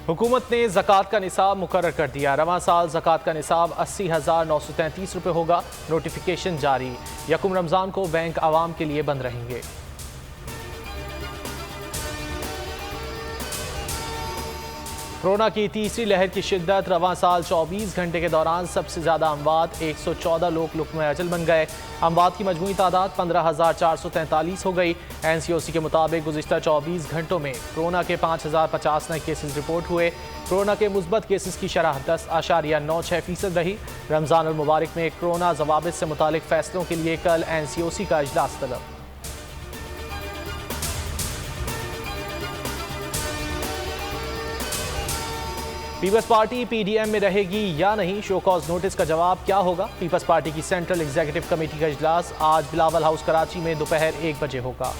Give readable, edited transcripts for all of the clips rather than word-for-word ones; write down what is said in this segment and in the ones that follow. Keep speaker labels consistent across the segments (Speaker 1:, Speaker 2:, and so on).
Speaker 1: हुकूमत ने ज़कात का निसाब मुकर्रर कर दिया। रवां साल ज़कात का निसाब 80,933 रुपये होगा। नोटिफिकेशन जारी। यकुम रमज़ान को बैंक आवाम के लिए बंद रहेंगे। कोरोना की तीसरी लहर की शिद्दत। रवां साल 24 घंटे के दौरान सबसे ज़्यादा अमवात 114 लोग लुक़्म अजल बन गए। अमवात की मजमूई तादाद 15,443 हो गई। NCOC के मुताबिक गुज़िश्ता 24 घंटों में कोरोना के 5,050 नए केसेस रिपोर्ट हुए। कोरोना के मुस्बत केसेस की शरह 10.96% रही। रमज़ान अल मुबारक में कोरोना ज़वाबित से मुतालिक फ़ैसलों के लिए कल NCOC का इजलास तलब। पीपल्स पार्टी PDM में रहेगी या नहीं, शो कॉज नोटिस का जवाब क्या होगा। पीपल्स पार्टी की सेंट्रल एग्जीक्यूटिव कमेटी का इजलास आज बिलावल हाउस कराची में दोपहर 1 बजे होगा।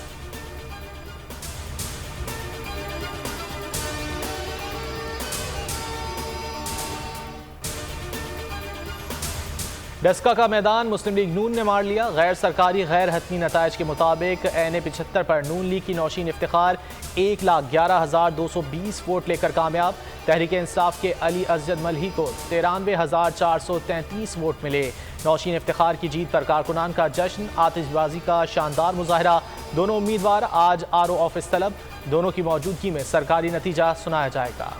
Speaker 1: डस्का का मैदान मुस्लिम लीग नून ने मार लिया। गैर सरकारी गैर हतमी नताइज के मुताबिक NA 75 पर नून लीग की नौशीन इफ्तिखार 1,11,220 वोट लेकर कामयाब। तहरीक इंसाफ के अली असजद मलही को 93,433 वोट मिले। नौशीन इफ्तिखार की जीत पर कारकुनान का जश्न, आतिशबाजी का शानदार मुजाहरा। दोनों उम्मीदवार आज RO ऑफिस तलब। दोनों की मौजूदगी में सरकारी नतीजा सुनाया जाएगा।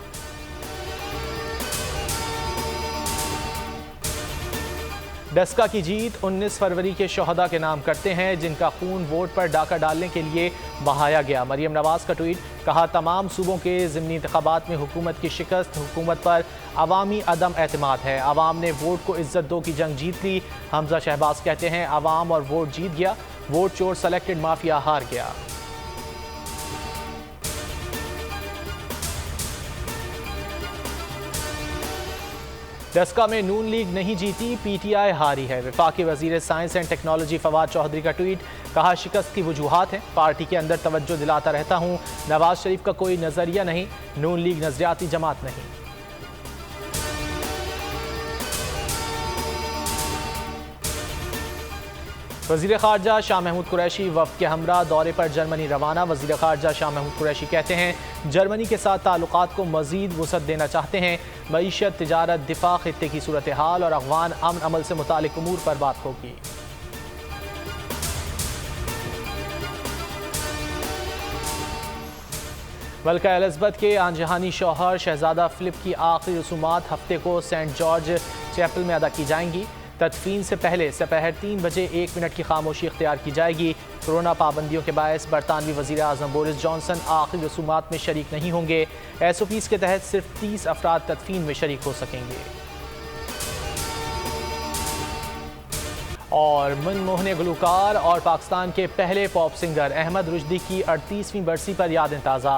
Speaker 1: डस्का की जीत 19 फरवरी के शोहदा के नाम करते हैं जिनका खून वोट पर डाका डालने के लिए बहाया गया। मरियम नवाज का ट्वीट, कहा तमाम सूबों के ज़िमनी इंतखाबात में हुकूमत की शिकस्त हुकूमत पर अवामी अदम एतमाद है। अवाम ने वोट को इज्जत दो की जंग जीत ली। हमजा शहबाज कहते हैं अवाम और वोट जीत गया, वोट चोर सेलेक्टेड माफिया हार गया। डस्का में नून लीग नहीं जीती, PTI हारी है। वफाकी वजीर science and technology Fawad Chaudhry का ट्वीट, कहा शिकस्त की वजूहात हैं, पार्टी के अंदर तवज्जो दिलाता रहता हूँ। नवाज शरीफ का कोई नजरिया नहीं, नून लीग नजरियाती जमात नहीं। वज़ीर ख़ारजा शाह महमूद कुरैशी वफ़द के हमरा दौरे पर जर्मनी रवाना। वज़ीर ख़ारजा शाह महमूद कुरैशी कहते हैं जर्मनी के साथ ताल्लुक़ात को मज़ीद वुसअत देना चाहते हैं। मईशत, तिजारत, दिफा, ख़ित्ते की सूरत हाल और अफ़गान अमन अमल से मुतालिक उमूर पर बात होगी। मलका एलिज़ाबेथ के आनजहानी शौहर शहजादा फ़िलिप की आखिरी रसूमात हफ्ते को सेंट जॉर्ज चैपल में अदा की जाएंगी। तदफीन से पहले दोपहर 3 बजे 1 मिनट की खामोशी इख्तियार की जाएगी। कोरोना पाबंदियों के बायस बरतानवी वज़ीर आज़म बोरिस जॉनसन आखिरी रसूमात में शरीक नहीं होंगे। SOPs के तहत सिर्फ 30 अफराद तदफीन में शरीक हो सकेंगे। और मनमोहन गुलकार और पाकिस्तान के पहले पॉप सिंगर अहमद रुश्दी की 38वीं बरसी पर यादें ताज़ा।